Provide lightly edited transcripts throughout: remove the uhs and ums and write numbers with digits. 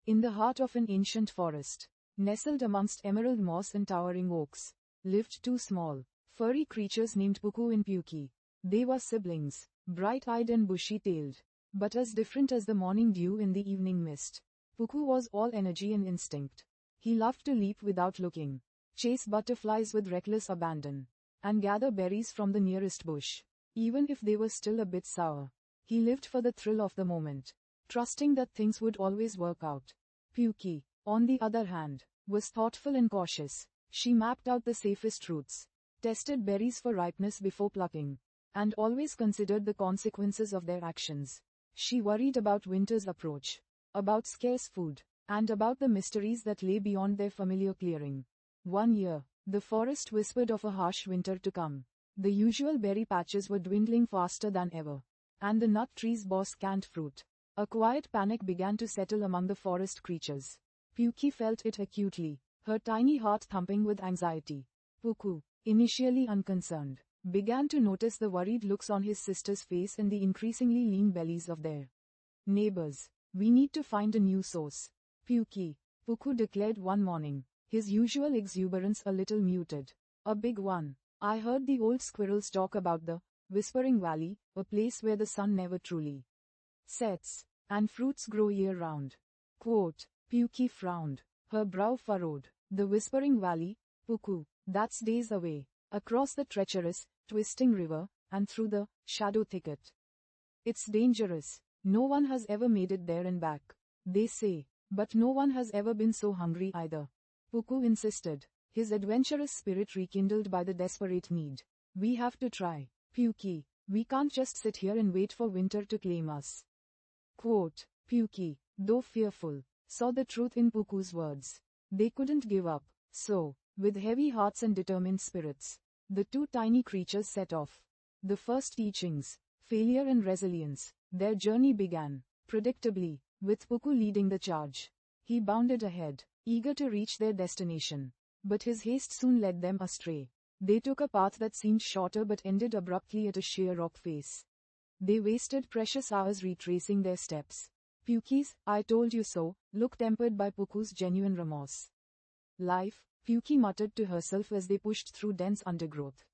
In the heart of an ancient forest, nestled amongst emerald moss and towering oaks, lived two small, furry creatures named Puku and Puki. They were siblings, bright-eyed and bushy-tailed, but as different as the morning dew in the evening mist. Puku was all energy and instinct. He loved to leap without looking, chase butterflies with reckless abandon, and gather berries from the nearest bush, even if they were still a bit sour. He lived for the thrill of the moment, trusting that things would always work out. Puki, on the other hand, was thoughtful and cautious. She mapped out the safest routes, tested berries for ripeness before plucking, and always considered the consequences of their actions. She worried about winter's approach, about scarce food, and about the mysteries that lay beyond their familiar clearing. One year, the forest whispered of a harsh winter to come. The usual berry patches were dwindling faster than ever, and the nut trees bore scant fruit. A quiet panic began to settle among the forest creatures. Puki felt it acutely, her tiny heart thumping with anxiety. Puku, initially unconcerned, began to notice the worried looks on his sister's face and the increasingly lean bellies of their neighbors. We need to find a new source, Puki, Puku declared one morning, his usual exuberance a little muted. A big one. I heard the old squirrels talk about the Whispering Valley, a place where the sun never truly sets, and fruits grow year-round. Quote, Puki frowned, her brow furrowed. The Whispering Valley, Puku, that's days away, across the treacherous, twisting river, and through the shadow thicket. It's dangerous. No one has ever made it there and back, they say, but no one has ever been so hungry either. Puku insisted, his adventurous spirit rekindled by the desperate need. We have to try, Puki. We can't just sit here and wait for winter to claim us. Quote, Puki, though fearful, saw the truth in Puku's words. They couldn't give up, so, with heavy hearts and determined spirits, the two tiny creatures set off. The first teachings, failure and resilience. Their journey began, predictably, with Puku leading the charge. He bounded ahead, eager to reach their destination. But his haste soon led them astray. They took a path that seemed shorter but ended abruptly at a sheer rock face. They wasted precious hours retracing their steps. Puki's "I told you so" look tempered by Puku's genuine remorse. Life, Puki muttered to herself as they pushed through dense undergrowth,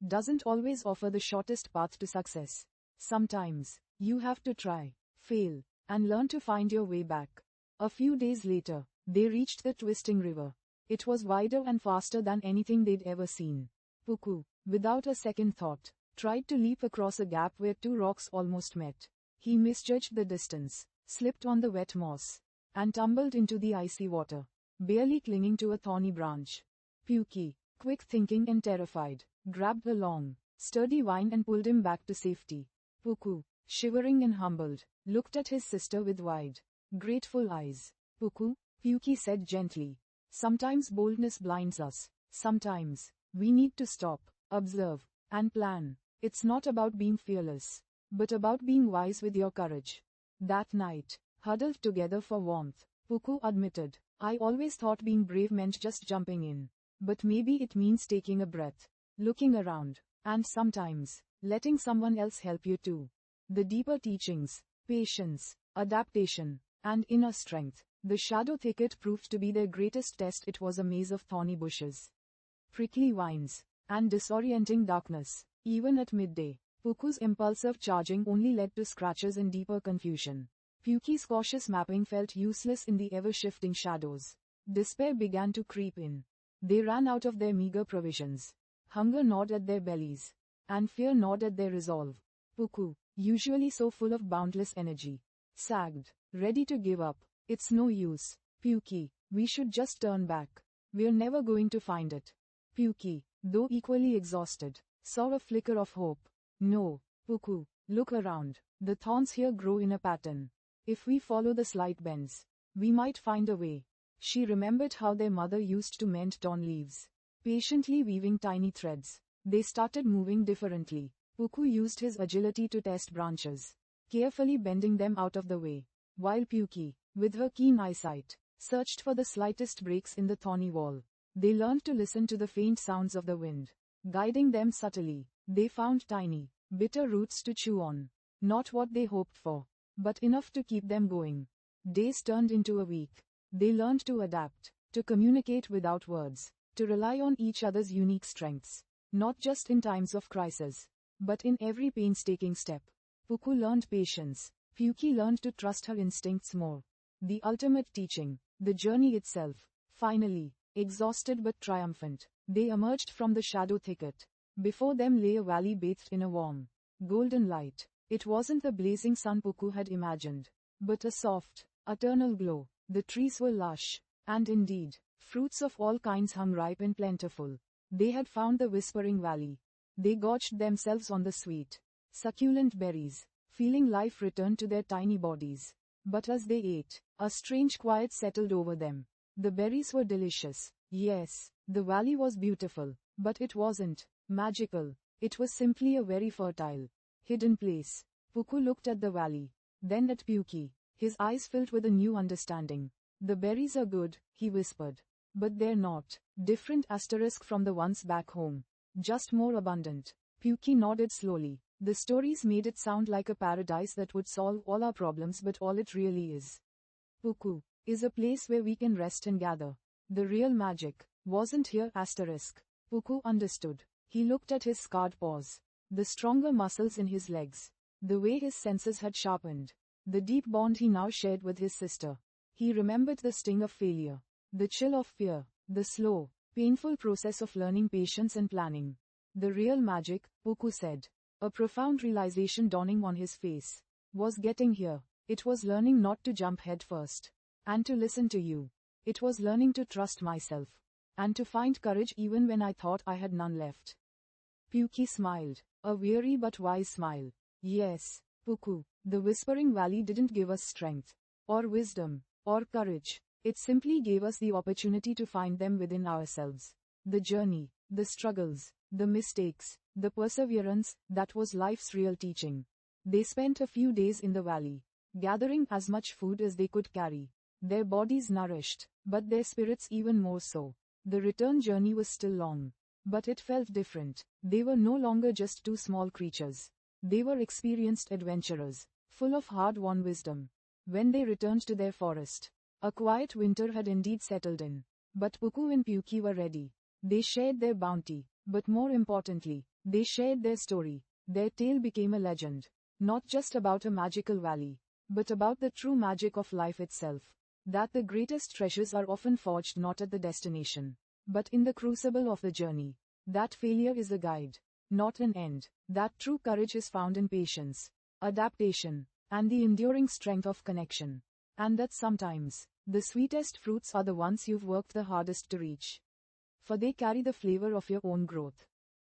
doesn't always offer the shortest path to success. Sometimes, you have to try, fail, and learn to find your way back. A few days later, they reached the twisting river. It was wider and faster than anything they'd ever seen. Puku, without a second thought, tried to leap across a gap where two rocks almost met. He misjudged the distance, slipped on the wet moss, and tumbled into the icy water, barely clinging to a thorny branch. Puki, quick thinking and terrified, grabbed a long, sturdy vine and pulled him back to safety. Puku, shivering and humbled, looked at his sister with wide, grateful eyes. Puku, Puki said gently, sometimes boldness blinds us. Sometimes, we need to stop, observe, and plan. It's not about being fearless, but about being wise with your courage. That night, huddled together for warmth, Puku admitted, I always thought being brave meant just jumping in. But maybe it means taking a breath, looking around, and sometimes, letting someone else help you too. The deeper teachings, patience, adaptation, and inner strength. The shadow thicket proved to be their greatest test. It was a maze of thorny bushes, prickly vines, and disorienting darkness. Even at midday, Puku's impulsive charging only led to scratches and deeper confusion. Puki's cautious mapping felt useless in the ever-shifting shadows. Despair began to creep in. They ran out of their meager provisions. Hunger gnawed at their bellies, and fear gnawed at their resolve. Puku, usually so full of boundless energy, sagged, ready to give up. It's no use, Puki, we should just turn back. We're never going to find it. Puki, though equally exhausted, saw a flicker of hope. No, Puku, look around. The thorns here grow in a pattern. If we follow the slight bends, we might find a way. She remembered how their mother used to mend torn leaves, patiently weaving tiny threads. They started moving differently. Puku used his agility to test branches, carefully bending them out of the way, while Puki, with her keen eyesight, searched for the slightest breaks in the thorny wall. They learned to listen to the faint sounds of the wind, guiding them subtly. They found tiny, bitter roots to chew on. Not what they hoped for, but enough to keep them going. Days turned into a week. They learned to adapt, to communicate without words, to rely on each other's unique strengths, not just in times of crisis, but in every painstaking step. Puku learned patience. Puki learned to trust her instincts more. The ultimate teaching, the journey itself. Finally, exhausted but triumphant, they emerged from the shadow thicket. Before them lay a valley bathed in a warm, golden light. It wasn't the blazing sun Puku had imagined, but a soft, eternal glow. The trees were lush, and indeed, fruits of all kinds hung ripe and plentiful. They had found the Whispering Valley. They gorged themselves on the sweet, succulent berries, feeling life return to their tiny bodies. But as they ate, a strange quiet settled over them. The berries were delicious. Yes, the valley was beautiful, but it wasn't magical. It was simply a very fertile, hidden place. Puku looked at the valley, then at Puki. His eyes filled with a new understanding. The berries are good, he whispered. But they're not different asterisk from the ones back home. Just more abundant. Puki nodded slowly. The stories made it sound like a paradise that would solve all our problems, but all it really is, Puku, is a place where we can rest and gather. The real magic wasn't here asterisk. Puku understood. He looked at his scarred paws, the stronger muscles in his legs, the way his senses had sharpened, the deep bond he now shared with his sister. He remembered the sting of failure, the chill of fear, the slow, painful process of learning patience and planning. The real magic, Puku said, a profound realization dawning on his face, was getting here. It was learning not to jump head first, and to listen to you. It was learning to trust myself, and to find courage even when I thought I had none left. Puki smiled, a weary but wise smile. Yes, Puku, the Whispering Valley didn't give us strength, or wisdom, or courage. It simply gave us the opportunity to find them within ourselves. The journey, the struggles, the mistakes, the perseverance, that was life's real teaching. They spent a few days in the valley, gathering as much food as they could carry. Their bodies nourished, but their spirits even more so. The return journey was still long, but it felt different. They were no longer just two small creatures. They were experienced adventurers, full of hard-won wisdom. When they returned to their forest, a quiet winter had indeed settled in. But Puku and Puki were ready. They shared their bounty, but more importantly, they shared their story. Their tale became a legend, not just about a magical valley, but about the true magic of life itself. That the greatest treasures are often forged not at the destination, but in the crucible of the journey. That failure is a guide, not an end. That true courage is found in patience, adaptation, and the enduring strength of connection. And that sometimes, the sweetest fruits are the ones you've worked the hardest to reach. For they carry the flavor of your own growth.